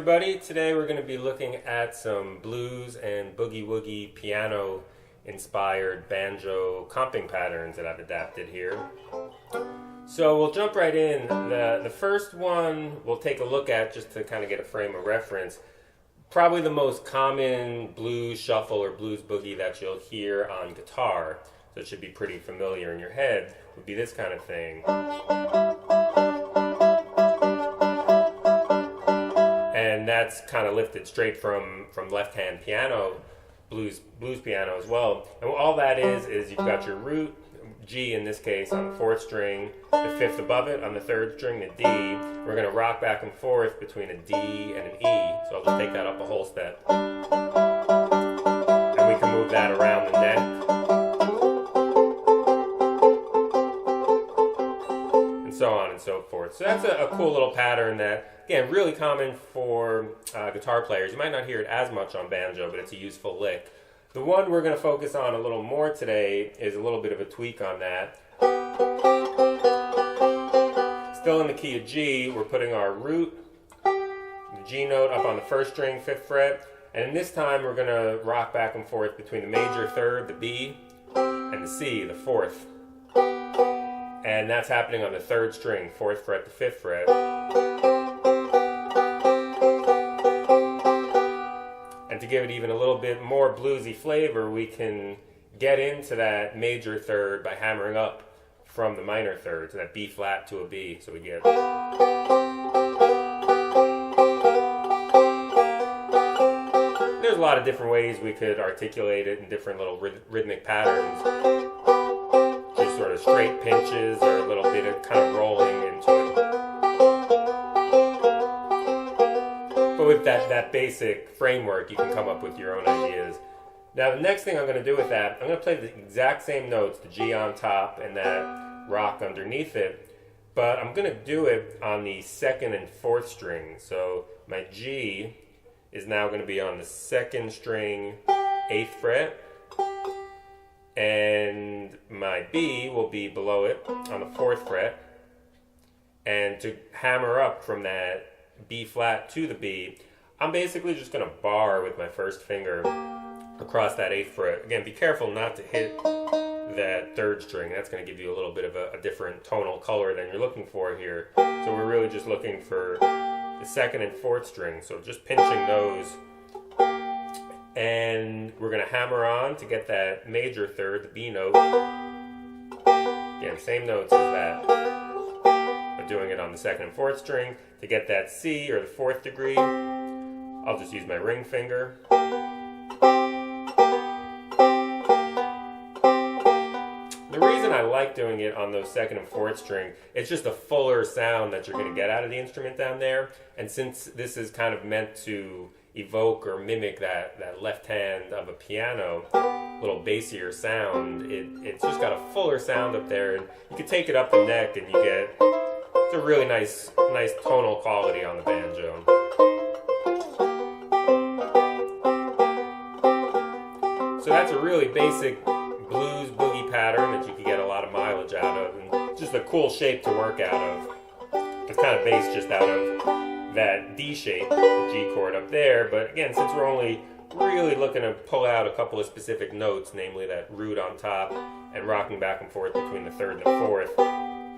everybody. Today we're going to be looking at some blues and boogie-woogie piano inspired banjo comping patterns that I've adapted here. So we'll jump right in. The first one we'll take a look at just to kind of get a frame of reference. Probably the most common blues shuffle or blues boogie that you'll hear on guitar, so it should be pretty familiar in your head, would be this kind of thing. And that's kind of lifted straight from left-hand piano, blues piano as well. And all that is you've got your root, G in this case, on the 4th string, the 5th above it on the 3rd string, the D. We're going to rock back and forth between a D and an E. So I'll just take that up a whole step. And we can move that around the neck. And so on and so forth. So that's a cool little pattern that, again, really common for guitar players. You might not hear it as much on banjo, but it's a useful lick. The one we're going to focus on a little more today is a little bit of a tweak on that. Still in the key of G, we're putting our root, the G note up on the 1st string, 5th fret, and this time we're going to rock back and forth between the major 3rd, the B, and the C, the 4th. And that's happening on the 3rd string, 4th fret to 5th fret. And to give it even a little bit more bluesy flavor, we can get into that major 3rd by hammering up from the minor 3rd, so that B flat to a B, so we get. There's a lot of different ways we could articulate it in different little rhythmic patterns. Just sort of straight pinches or a little bit of kind of rolling into it. But with that basic framework, you can come up with your own ideas. Now the next thing I'm going to do with that, I'm going to play the exact same notes, the G on top and that rock underneath it, but I'm going to do it on the 2nd and 4th string. So my G is now going to be on the 2nd string, 8th fret, and my B will be below it on the 4th fret. And to hammer up from that B flat to the B, I'm basically just going to bar with my 1st finger across that 8th fret. Again, be careful not to hit that 3rd string. That's going to give you a little bit of a different tonal color than you're looking for here. So we're really just looking for the 2nd and 4th string. So just pinching those. And we're going to hammer on to get that major 3rd, the B note. Again, same notes as that. But doing it on the 2nd and 4th string. To get that C or the 4th degree, I'll just use my ring finger. The reason I like doing it on those 2nd and 4th string, it's just a fuller sound that you're going to get out of the instrument down there. And since this is kind of meant to evoke or mimic that left hand of a piano, little bassier sound, it's just got a fuller sound up there. And you can take it up the neck and you get, it's a really nice tonal quality on the banjo. So that's a really basic blues boogie pattern that you can get a lot of mileage out of, and just a cool shape to work out of. It's kind of based just out of that D shape, the G chord up there, but again, since we're only really looking to pull out a couple of specific notes, namely that root on top and rocking back and forth between the 3rd and the 4th,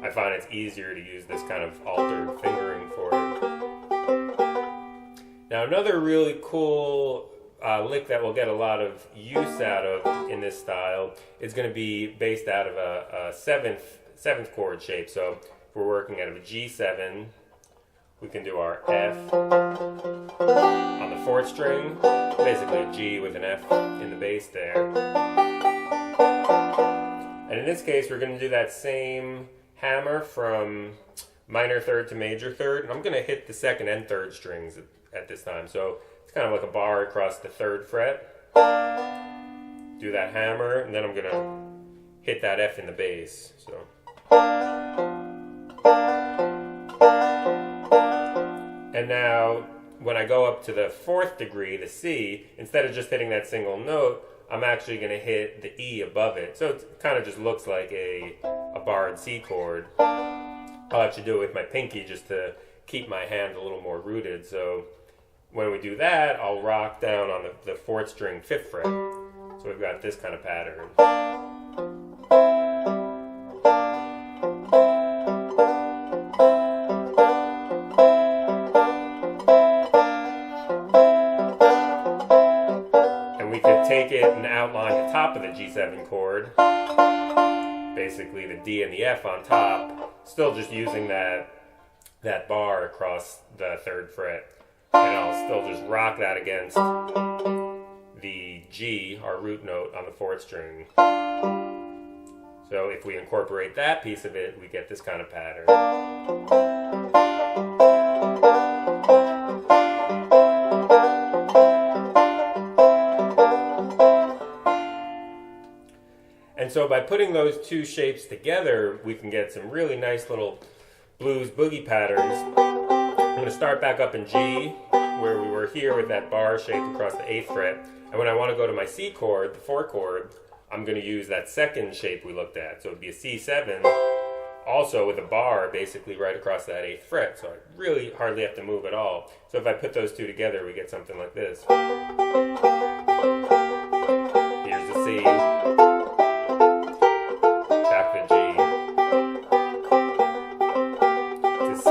I find it's easier to use this kind of altered fingering for it. Now another really cool lick that we'll get a lot of use out of in this style is going to be based out of a 7th chord shape. So if we're working out of a G7, we can do our F on the 4th string, basically a G with an F in the bass there. And in this case, we're going to do that same hammer from minor 3rd to major 3rd. And I'm going to hit the 2nd and 3rd strings at this time. So it's kind of like a bar across the 3rd fret. Do that hammer, and then I'm going to hit that F in the bass. So. And now, when I go up to the 4th degree, the C, instead of just hitting that single note, I'm actually going to hit the E above it. So it kind of just looks like a barred C chord. I'll actually do it with my pinky just to keep my hand a little more rooted. So when we do that, I'll rock down on the 4th string 5th fret. So we've got this kind of pattern. And we could take it and outline the top of the G7 chord, basically the D and the F on top, still just using that bar across the 3rd fret. And I'll still just rock that against the G, our root note, on the 4th string. So if we incorporate that piece of it, we get this kind of pattern. And so by putting those two shapes together, we can get some really nice little blues boogie patterns. I'm going to start back up in G, where we were here with that bar shape across the 8th fret. And when I want to go to my C chord, the 4 chord, I'm going to use that 2nd shape we looked at. So it would be a C7, also with a bar basically right across that 8th fret. So I really hardly have to move at all. So if I put those two together, we get something like this. Here's the C, back to G, to C.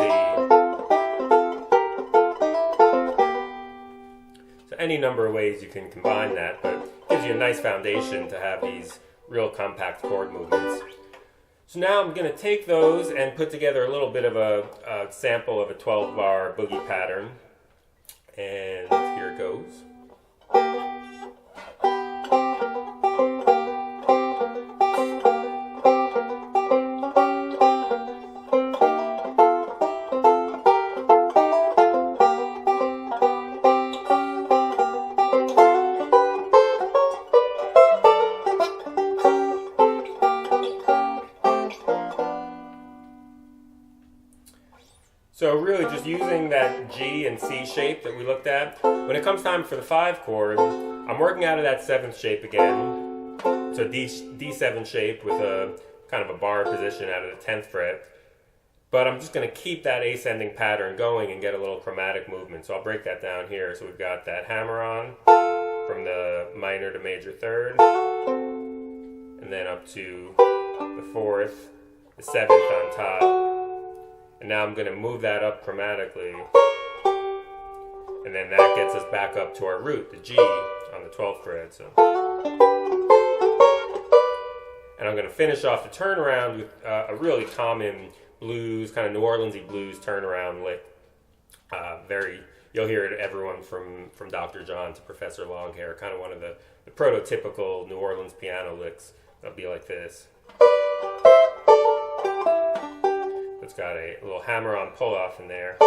Any number of ways you can combine that, but it gives you a nice foundation to have these real compact chord movements. So now I'm going to take those and put together a little bit of a sample of a 12-bar boogie pattern. And here it goes. So really just using that G and C shape that we looked at. When it comes time for the 5 chord, I'm working out of that 7th shape again. So D7 shape with a kind of a bar position out of the 10th fret. But I'm just going to keep that ascending pattern going and get a little chromatic movement. So I'll break that down here. So we've got that hammer-on from the minor to major 3rd. And then up to the 4th, the 7th on top. And now I'm going to move that up chromatically. And then that gets us back up to our root, the G, on the 12th fret. So. And I'm going to finish off the turnaround with a really common blues, kind of New Orleans-y blues turnaround lick. You'll hear it everyone from Dr. John to Professor Longhair, kind of one of the prototypical New Orleans piano licks. It'll be like this. It's got a little hammer-on pull-off in there.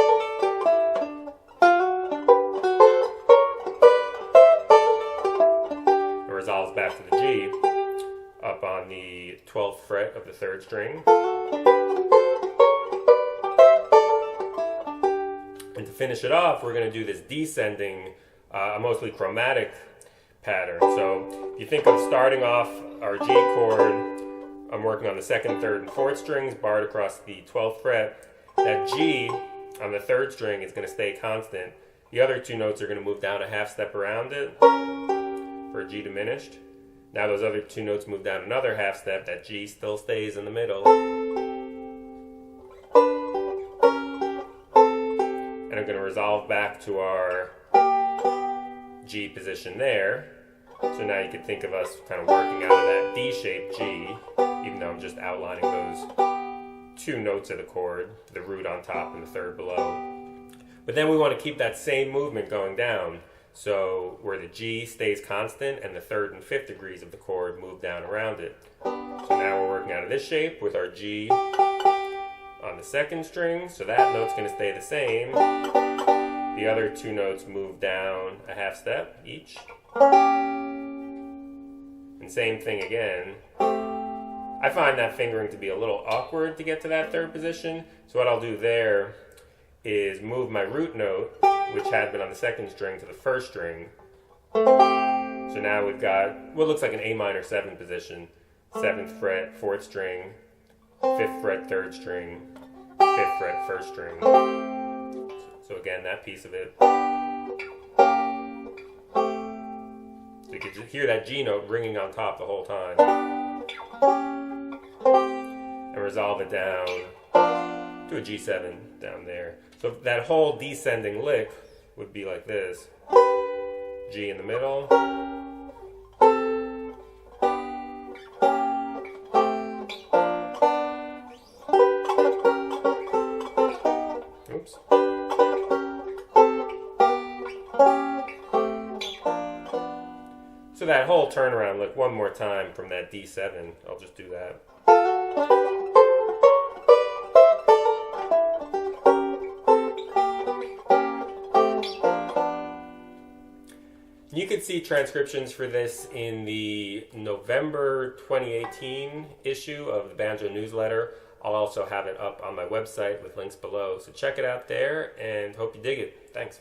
It resolves back to the G, up on the 12th fret of the 3rd string. And to finish it off, we're going to do this descending, mostly chromatic pattern. So if you think of starting off our G chord, I'm working on the 2nd, 3rd, and 4th strings, barred across the 12th fret. That G on the 3rd string is going to stay constant. The other two notes are going to move down a half step around it for a G diminished. Now those other two notes move down another half step. That G still stays in the middle. And I'm going to resolve back to our G position there. So now you can think of us kind of working out of that D-shaped G, even though I'm just outlining those two notes of the chord, the root on top and the 3rd below. But then we want to keep that same movement going down, so where the G stays constant and the 3rd and 5th degrees of the chord move down around it. So now we're working out of this shape with our G on the 2nd string, so that note's going to stay the same. The other two notes move down a half step each. And same thing again. I find that fingering to be a little awkward to get to that 3rd position. So what I'll do there is move my root note, which had been on the 2nd string, to the 1st string. So now we've got what looks like an A minor 7 position. 7th fret, 4th string, 5th fret, 3rd string, 5th fret, 1st string. So again, that piece of it. So you can just hear that G note ringing on top the whole time. And resolve it down to a G7 down there. So that whole descending lick would be like this. G in the middle. Oops. So that whole turnaround, like one more time from that D7, I'll just do that. You can see transcriptions for this in the November 2018 issue of the Banjo newsletter. I'll also have it up on my website with links below. So check it out there and hope you dig it. Thanks.